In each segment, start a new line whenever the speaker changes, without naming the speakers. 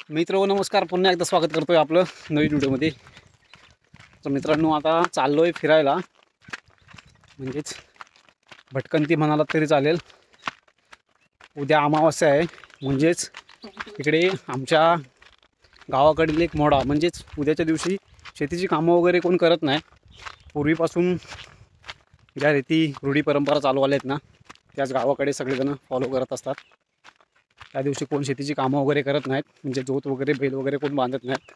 मित्र नमस्कार, पुन्हा एकदा स्वागत करतोय आपलं नवीन व्हिडिओमध्ये. तर मित्रांनो, आता चाललोय फिरायला, म्हणजेच भटकंती म्हणाला तरी चालेल. उद्या अमावास्या आहे, म्हणजेच इकडे आमच्या गावाकडील एक मोडा, म्हणजेच उद्याच्या दिवशी शेतीची कामं वगैरे कोण करत नाही. पूर्वीपासून ज्या रीती रूढी परंपरा चालू आल्या आहेत ना, त्याच गावाकडे सगळेजण फॉलो करत असतात. त्या दिवशी कोण शेतीची कामं वगैरे करत नाहीत, म्हणजे जोत वगैरे बैल वगैरे कोण बांधत नाहीत.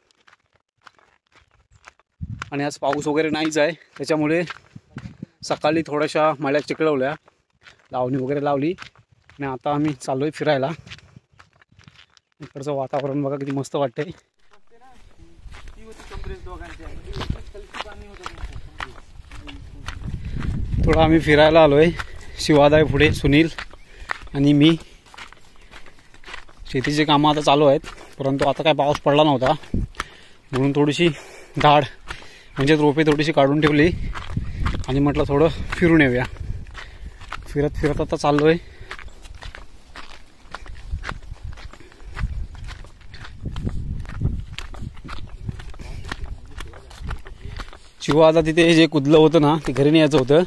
आणि आज पाऊस वगैरे नाहीच आहे, त्याच्यामुळे सकाळी थोड्याशा मळ्यात चिखलवल्या, लावणी वगैरे लावली आणि आता आम्ही चाललोय फिरायला. इकडचं वातावरण बघा किती मस्त वाटतंय. थोडं आम्ही फिरायला आलोय. शिवादाय पुढे, सुनील आणि मी. शेतीची कामं आता चालू आहेत, परंतु आता काय पाऊस पडला नव्हता, म्हणून थोडीशी झाड म्हणजे रोपे थोडीशी काढून ठेवली आणि म्हटलं थोडं फिरून येऊया. फिरत फिरत आता चाललो आहे. शिवा आता तिथे जे कुदलं होतं ना, ते घरी न्यायचं होतं,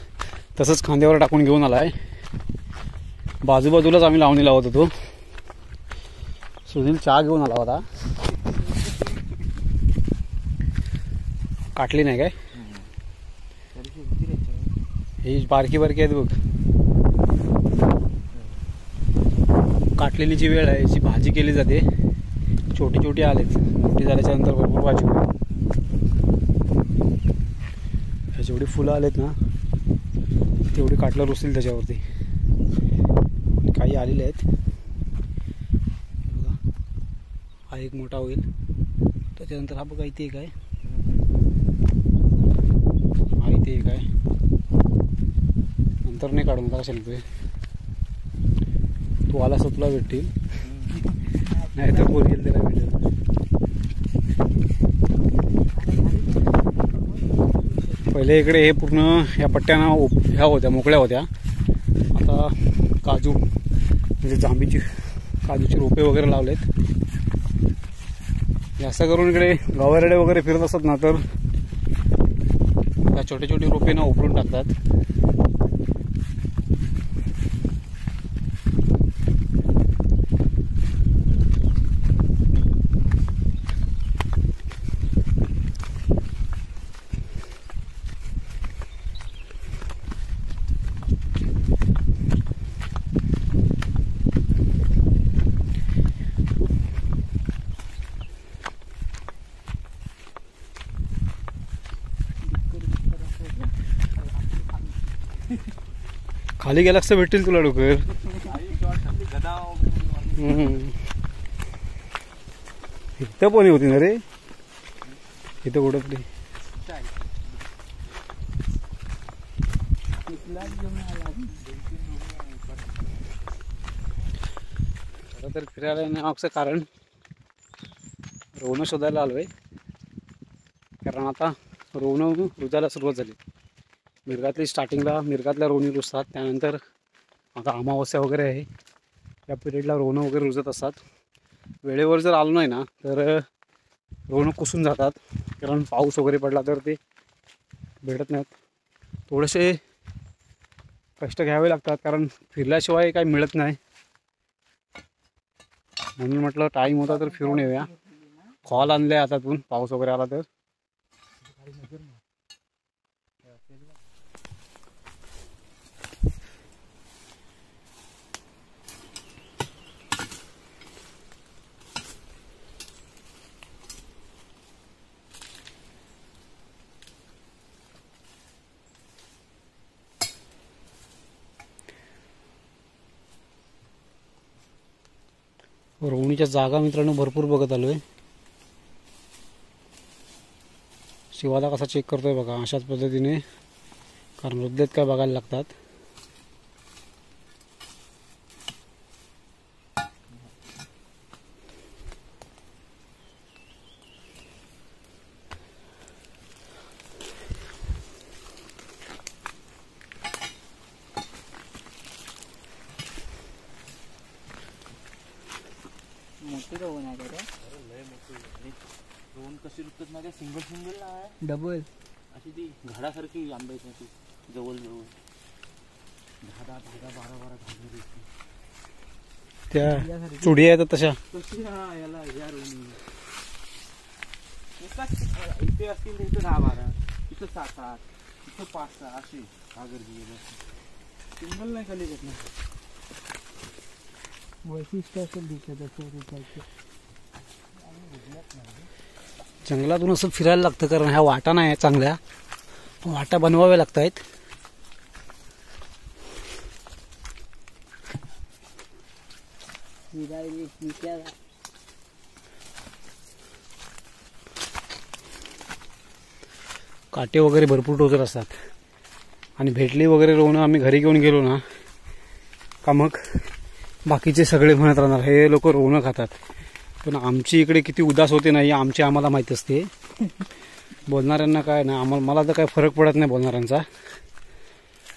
तसंच खांद्यावर टाकून घेऊन आला आहे. बाजूबाजूलाच आम्ही लावणी लावत होतो. सुनील चहा घेऊन आला होता. काटली नाही काय? ही बारकी बारकी आहेत बघ. काटलेली जी वेळ आहे, याची भाजी केली जाते. छोटी छोटी आलेत, मोठी झाल्याच्या नंतर भरपूर भाजी होईल. जेवढी फुलं आलेत ना, तेवढी काटलं रुसतील त्याच्यावरती. काही आलेले आहेत. हा एक मोठा होईल, त्याच्यानंतर हा बघा इथे एक आहे, हा इथे एक आहे. नंतर नाही काढून का कशाला तू आला तुला भेटतील, नाही तर बोल त्याला भेटेल. पहिले इकडे हे पूर्ण या पट्ट्याना ह्या होत्या, मोकळ्या होत्या. आता काजू म्हणजे जांभीची काजूची रोपे वगैरे लावलेत. जास्त करून इकडे गवारेडे वगैरे फिरत असतात ना, तर त्या छोटे छोटे रोपे ना उभरून टाकतात. खाली गेलास तर भेटतील तुला डोकर. इथं पण होती ना रे, इथं कुठं तरी. खरं तर फिरायला येण्यामागचं कारण रोवणं शोधायला आलोय. कारण आता रोवणं रुजायला सुरुवात झाली. मिरगातली स्टार्टिंगला मिरगातल्या रोवणी रुजतात, त्यानंतर आता अमावस्या वगैरे आहे, या पिरियडला रोवणं वगैरे रुजत असतात. वेळेवर जर आलो नाही ना, तर रोवणं कुसून जातात. कारण पाऊस वगैरे पडला तर ते भेटत नाहीत. थोडेसे कष्ट घ्यावे लागतात, कारण फिरल्याशिवाय काही मिळत नाही. म्हणून म्हटलं टाईम होता तर फिरून येऊया. कॉल आणले हातातून, पाऊस वगैरे आला तर. रोवणीच्या जागा मित्रांनो भरपूर बघत आलोय. शिवादा कसा चेक करतोय बघा, अशाच पद्धतीने, कारण रुद्देत काय बघायला लागतात.
मोठी रोहन आहे का?
लय मोठी रोहन कशी रुकतात ना, सिंगल सिंगल आहे,
डबल
अशी ती झाडासारखी आंब्याची ती जवळ जवळ 10 12 झाडं
त्या चुडी आहेत तशा.
कशी याला या रोहनी एकाच इथे असतील इथं 10 12, इथं 7 8, इथं 5 6 असे गर्दी सिंगल नाही खाली घेत ना.
वैशिष्ट्य असेल दिसत
जंगलातून असं फिरायला लागतं, कारण ह्या वाटा नाही आहे चांगल्या, वाटा बनवाव्या लागत आहेत. काटे वगैरे भरपूर टोचत असतात. आणि भेटली वगैरे रोवणं आम्ही घरी घेऊन गेलो ना का मग बाकीचे सगळे म्हणत राहणार हे लोक रोवणं खातात. पण आमची इकडे किती उदास होते नाही आमची आम्हाला माहीत असते. बोलणाऱ्यांना काय ना, मला तर काय फरक पडत नाही बोलणाऱ्यांचा.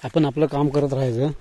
आपण आपलं काम करत राहायचं.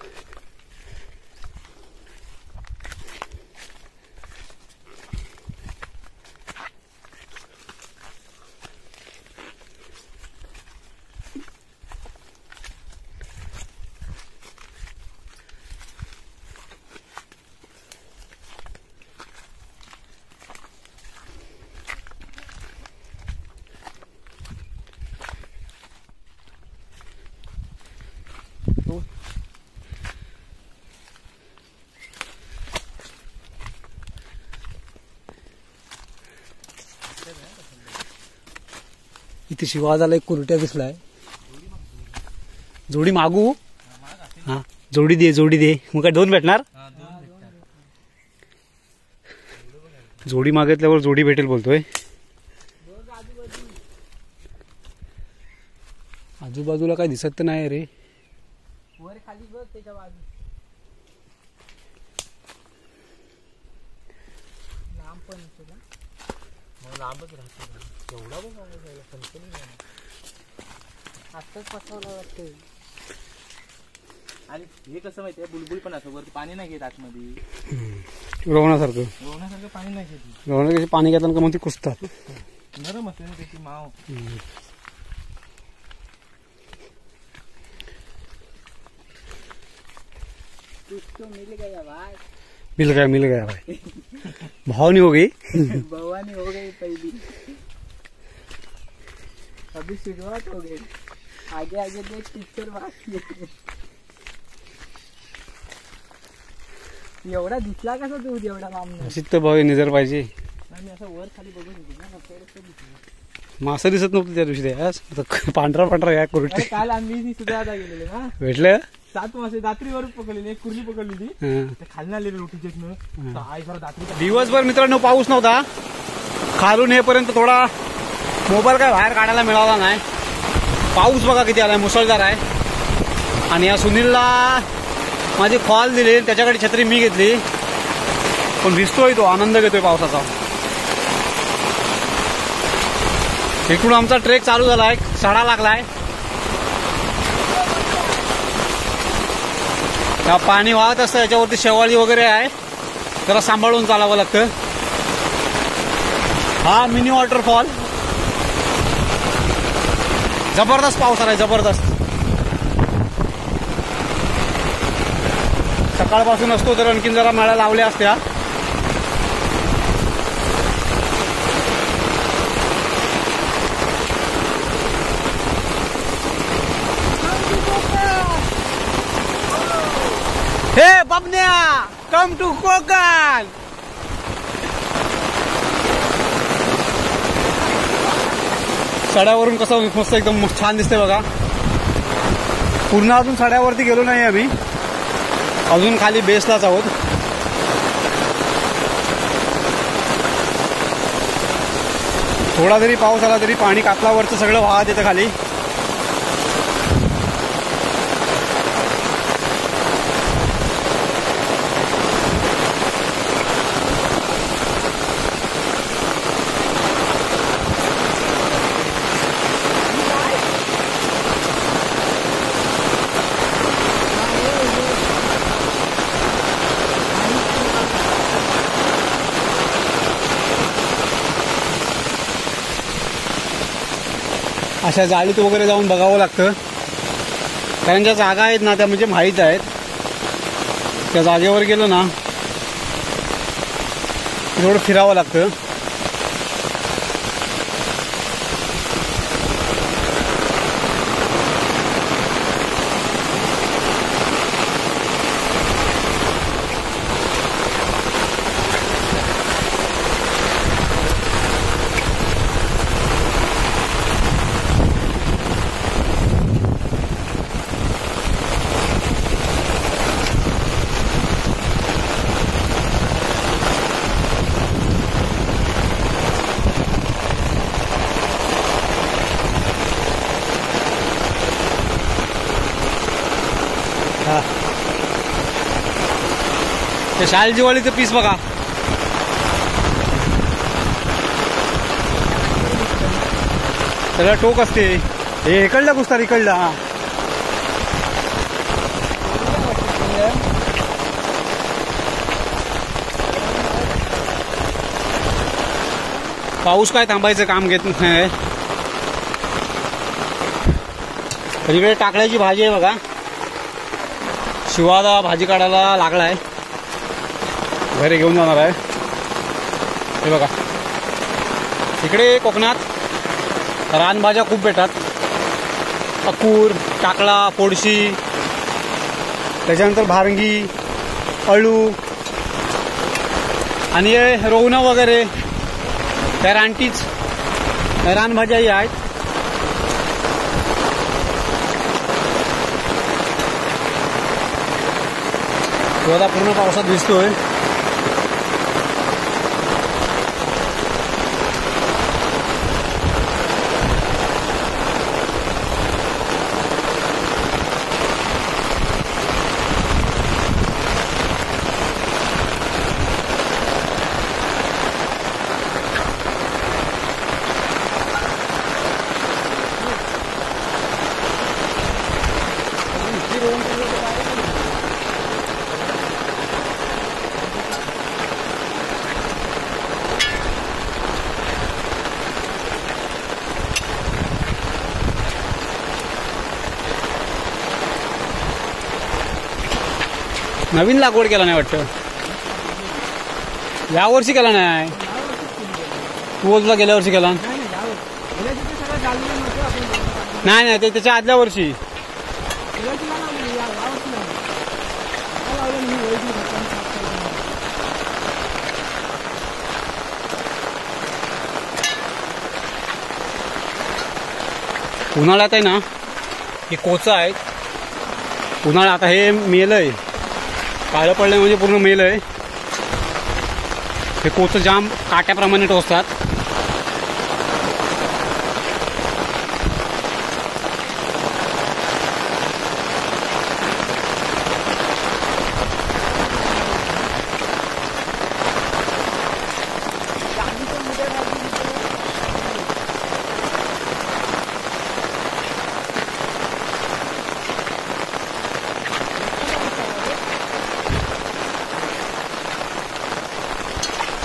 इथे शिवाजाला एक कुरट्या दिसलाय. जोडी मागू? हा जोडी दे. मग काय 2 भेटणार? जोडी मागितल्यावर जोडी भेटेल बोलतोय. आजूबाजूला काय दिसत तर नाही रे.
वर खाली बघ त्याच्या बाजू लांब पण तुला
लांबच राहतो एवढा बघ
आत्ताच पसवलं वाटतं.
आणि हे कसं माहितीये, बुलबुल पण असं वरती पाणी नाही घेत आतमध्ये,
रोवण्यासारखं
पाणी नाही घेत.
रोवण्याचे पाणी घेताना का मग ती कुसतात.
नरम असते ना त्याची माव.
मिल
गया भाई. भावनी हो गई.
भवानी हो गई पहली, अभी शुरुआत हो गई. आगे आगे देख पिक्चर बाकी है. एवढा दिसला कसा तू एवढा लांब?
अशीच तर भाऊ नजर पाहिजे.
मी असं वर खाली बघत होतो ना,
मासं दिसत नव्हतं त्या दिवशी. पांढरा या कुरटे.
काल आम्ही सुद्धा गेलेले ना,
भेटलं
7 मासे दात्रीवर पकडलेली, एक कुर्ली पकडलेली, खाली आलेली रोटीचे.
दिवसभर मित्रांनो पाऊस नव्हता. खालून येपर्यंत थोडा मोबाईल काय बाहेर काढायला मिळाला नाही. पाऊस बघा किती आलाय, मुसळधार आहे. आणि या सुनीलला माझी फॉल दिली, त्याच्याकडे छत्री मी घेतली. पण भिजतोय तो, आनंद घेतोय पावसाचा. इकडून आमचा ट्रेक चालू झालाय, सडा लागलाय. पाणी वाहत असतं, याच्यावरती शेवाळी वगैरे आहे, जरा सांभाळून चालावं लागतं. हा मिनी वॉटरफॉल. जबरदस्त पाऊस आलाय, जबरदस्त. सकाळपासून असतो तर आणखीन जरा मळ्या लावल्या असत्या. हे बबन्या, कम टू कोकण. सड्यावरून कसं मस्त एकदम छान दिसते बघा. पूर्ण अजून सड्यावरती गेलो नाही आम्ही, अजून खाली बेसलाच आहोत. थोडा जरी पाऊस आला तरी पाणी कातलावरचं सगळं वाहत येतं खाली. अशा जाळीत वगैरे जाऊन बघावं लागतं, कारण ज्या जागा आहेत ना त्या म्हणजे माहीत आहेत. त्या जागेवर गेलो ना थोडं फिरावं लागतं. ते शालजीवालीचं पीस बघा. त्याला टोक असते. हे इकडला कुस्तार इकडला. पाऊस काय थांबायचं काम घेत नाही. इकडे टाकळ्याची भाजी आहे बघा. शिवादा भाजी काढायला लागलाय, घरी घेऊन जाणार आहे. हे बघा, इकडे कोकणात रानभाज्या खूप भेटतात. अकूर, टाकळा, पोडशी, त्याच्यानंतर भारंगी, अळू आणि हे रोवणं वगैरे, त्या रानटीच रानभाज्याही आहेत. शिवादा पूर्ण पावसात दिसतोय. नवीन लागवड केला नाही वाटतं, यावर्षी केला नाही. तुला गेल्या वर्षी केला नाही. नाही ते त्याच्या आदल्या वर्षी. उन्हाळ्यात आहे ना ही कोचं आहेत. उन्हाळ्यात आता हे मेलंय, काळं पडलंय म्हणजे पूर्ण मेलंय. हे कोचं जाम काट्याप्रमाणे टोचतात.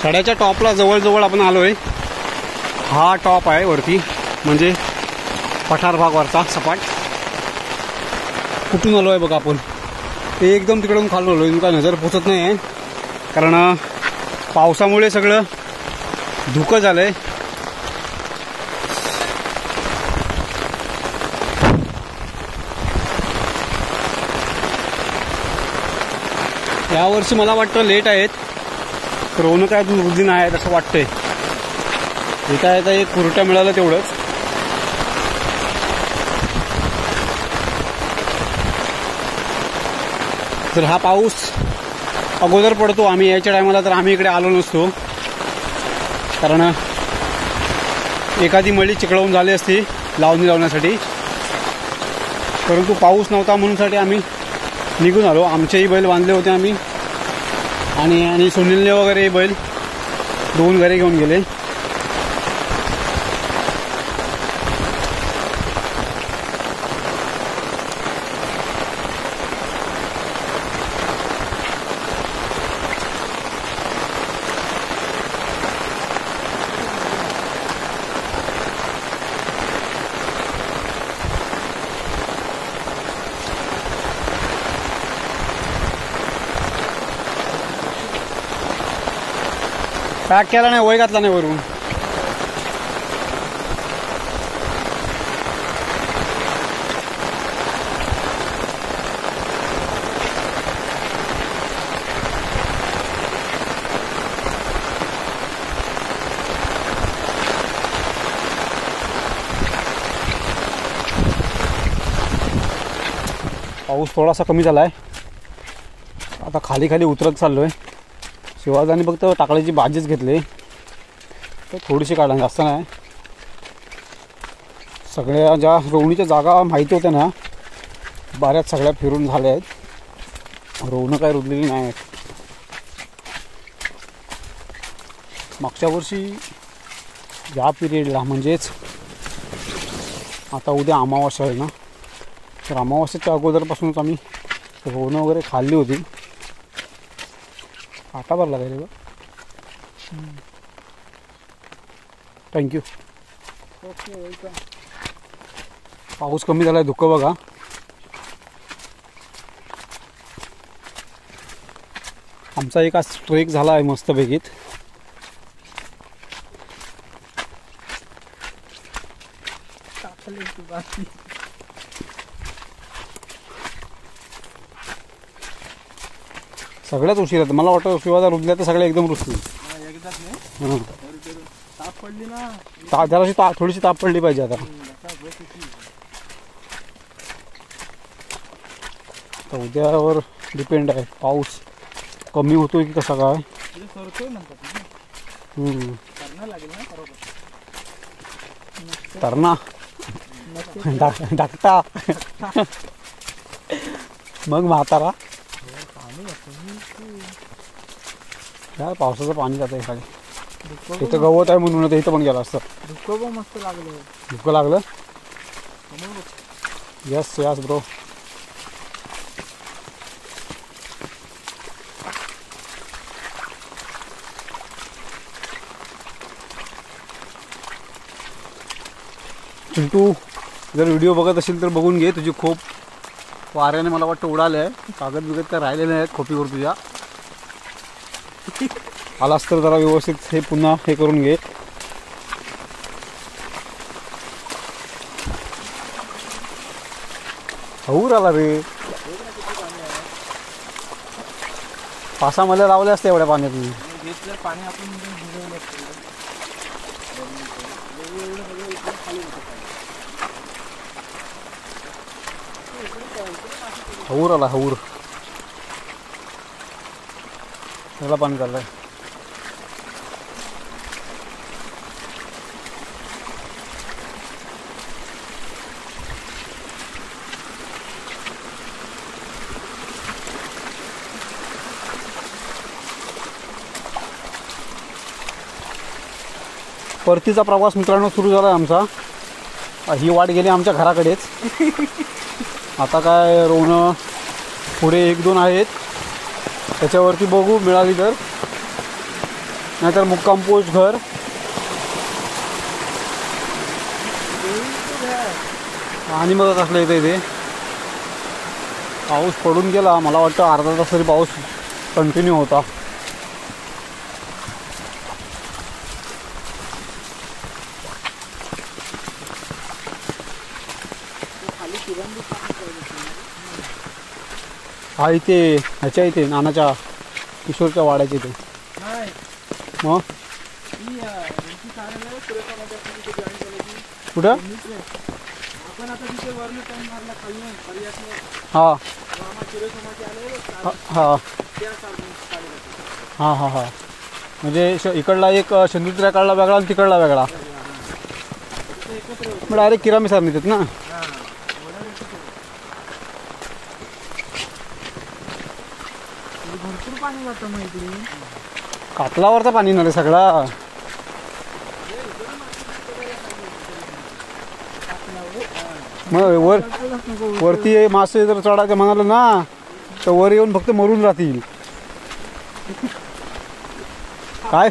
सड्याच्या टॉपला जवळजवळ आपण आलोय. हा टॉप आहे वरती, म्हणजे पठार भाग वरचा सपाट. कुठून आलो आहे बघा आपण. ते एकदम तिकडून खाली आलोय. तुमका नजर पोचत नाही आहे, कारण पावसामुळे सगळं धुकं झालंय. यावर्षी मला वाटतं लेट आहेत. रोवणं काय रुजली नाही आहे असं वाटतंय. येता येता एक कुरट्या मिळालं तेवढंच. जर हा पाऊस अगोदर पडतो आम्ही यायच्या टायमाला तर आम्ही इकडे आलो नसतो, कारण एखादी मळी चिखलावून झाली असती लावणी लावण्यासाठी. परंतु पाऊस नव्हता म्हणूनसाठी आम्ही निघून आलो. आमचेही बैल बांधले होते आम्ही, आणि सुनीलने वगैरे बैल 2 घरे घेऊन गेले. पॅक केला नाही, वय घातला नाही वरून. पाऊस थोडासा कमी झाला आहे. आता खाली खाली उतरत चाललो आहे. शिवाजाने फक्त टाकळीची भाजीच घेतली, तर थोडीशी काढा, जास्त नाही. सगळ्या ज्या रोवणीच्या जागा माहिती होत्या ना, बऱ्याच सगळ्या फिरून झाल्या आहेत. रोवणं काय रुजलेली नाही आहेत. मागच्या वर्षी या पिरियडला म्हणजेच आता उद्या अमावास्या आहे ना, तर अमावास्येच्या अगोदरपासूनच आम्ही रोवणं वगैरे खाल्ली होती. आता भरला काय रे बा. थँक्यू.
Okay welcome.
पाऊस कमी झाला आहे, धुकं बघा. आमचा एक आज ट्रेक झाला आहे मस्तपैकीत.
टाकले तू बाकी.
सगळ्याच उशीर मला वाटतं शिवाजा रुजल्या तर सगळ्या एकदम रुजतील.
एकदाच नाही
हां,
ताप पडली ना.
जराशी थोडीशी ताप पडली पाहिजे आता. तर उद्यावर डिपेंड आहे, पाऊस कमी होतोय की कसा काय.
सरतोय म्हणतात ना, करणं लागेल ना बरोबर.
तरणा डाकटा मग म्हातारा. या पावसाचं पाणी जातं खाली. इथं गवत आहे म्हणून इथं पण गेला असतं.
धुकं पण मस्त लागलं.
धुकं लागलं. Yes yes bro. चिंटू जर व्हिडिओ बघत असेल तर बघून घे. तुझी खोप वाऱ्याने मला वाटतं उडाले आहे. कागद बिगद काय राहिलेले आहेत खोपीवर तुझ्या. आलास तर जरा व्यवस्थित हे पुन्हा हे करून घे. हऊर आला रे. पासा मला लावले असते एवढ्या पाण्यात.
घेतलं पाणी आपण भिजवलं असतं.
हऊर आला हऊर. सगळं पाणी चाललंय. परतीचा प्रवास मित्रांनो सुरू झाला आहे आमचा. ही वाट गेली आमच्या घराकडेच. आता काय रोवणं पुढे 1-2 आहेत, त्याच्यावरती बघू मिळाली तर, नाहीतर मुक्काम पोस्ट घर. आणि मग असलं येतं इथे. पाऊस पडून गेला, मला वाटतं अर्धा तास तरी पाऊस कंटिन्यू होता. हा इथे ह्याच्या इथे नानाच्या किशोरच्या वाड्याच्या इथे.
नाही
मग
ती यांची कार्यालय सुरेखामध्ये आपण तिथे जॉईन केलं की
कुठं.
आपण आता तिथे वरनं टर्न मारला खालनं पर्यासनं.
हां
आम्हा सुरेखामध्ये आले
हां
त्या कार्यालय.
हां हां हां. म्हणजे इकडला एक शेंदुर्तीला काढला वेगळा आणि तिकडला वेगळा. मग डायरेक्ट किरामी सर नेतात ना.
भरपूर पाणी जातं मग इकडे.
कातलावरचं पाणी ना रे सगळा. मग वरती मासे जर चढायचं म्हणाल ना तर वर येऊन फक्त मरून राहतील. काय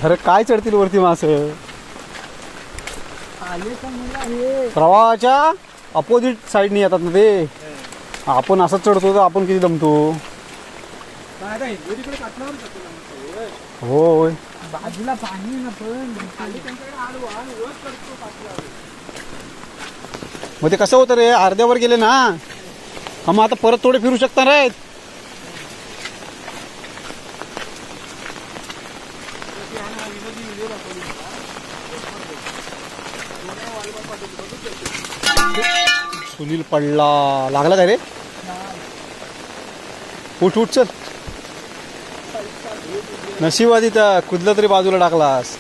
अरे काय चढतील वरती मासे. प्रवाहाच्या अपोजिट साईडने येतात ना ते. आपण असंच चढतो तर आपण किती दमतो. होय
बाजूला पाणी आहे ना पण
खाली त्यांच्याकडे आडू आणि रोज करतो पाठीवर.
मग ते कसं होतं रे, अर्ध्यावर गेले ना हा मग आता परत थोडे फिरू शकता रे. सुनील पडला, लागला काय रे? उठ उठ चल. नशिबात इथं कुदलं तरी बाजूला टाकलास.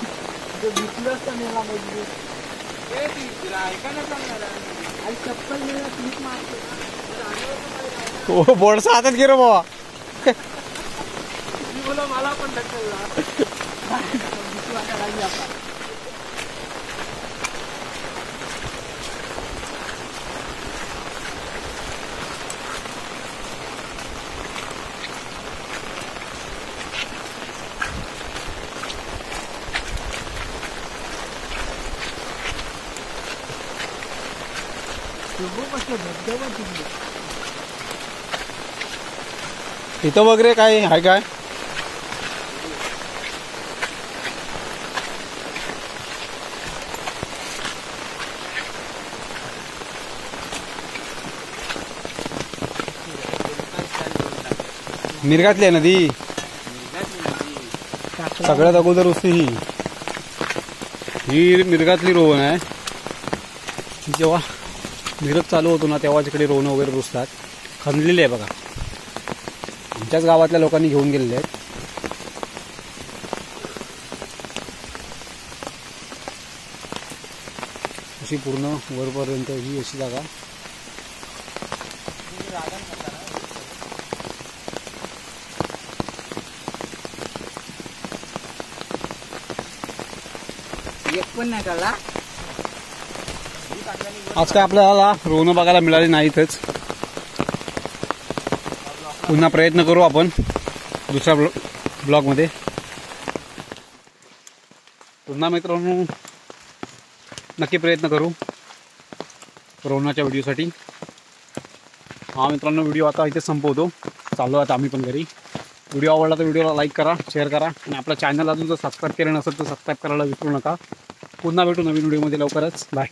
चप्पल मिळाला क्लिप मारतो.
हो बोर्डचा हातात घे रे बाबा.
मला पण ढकलला.
इथं वगैरे काय आहे काय? मिरगातली आहे नदी सगळ्यात अगोदर उसती ही मिरगातली रोवन आहे. जेव्हा मिरग चालू होतो ना तेव्हा तिकडे रोवन वगैरे रुजतात. खणलेली आहे बघा, आमच्याच गावातल्या लोकांनी घेऊन गेलेले आहेत. अशी पूर्ण वरपर्यंत ही अशी जागा.
पण नाही काढला.
आज काय आपल्याला रोवणं बघायला मिळाली नाहीतच. पुन्हा प्रयत्न करू आपण दुसऱ्या ब्लॉगमध्ये. पुन्हा मित्रांनो नक्की प्रयत्न करू रोवणाच्या व्हिडिओसाठी. हा मित्रांनो व्हिडिओ आता इथे संपवतो. चाललो आता आम्ही पण घरी. व्हिडिओ आवडला तर व्हिडिओला लाईक करा, शेअर करा आणि आपल्या चॅनल अजून जर सबस्क्राईब केलं नसेल तर सबस्क्राईब करायला विसरू नका. पुन्हा भेटू नवीन व्हिडिओमध्ये लवकरच. बाय.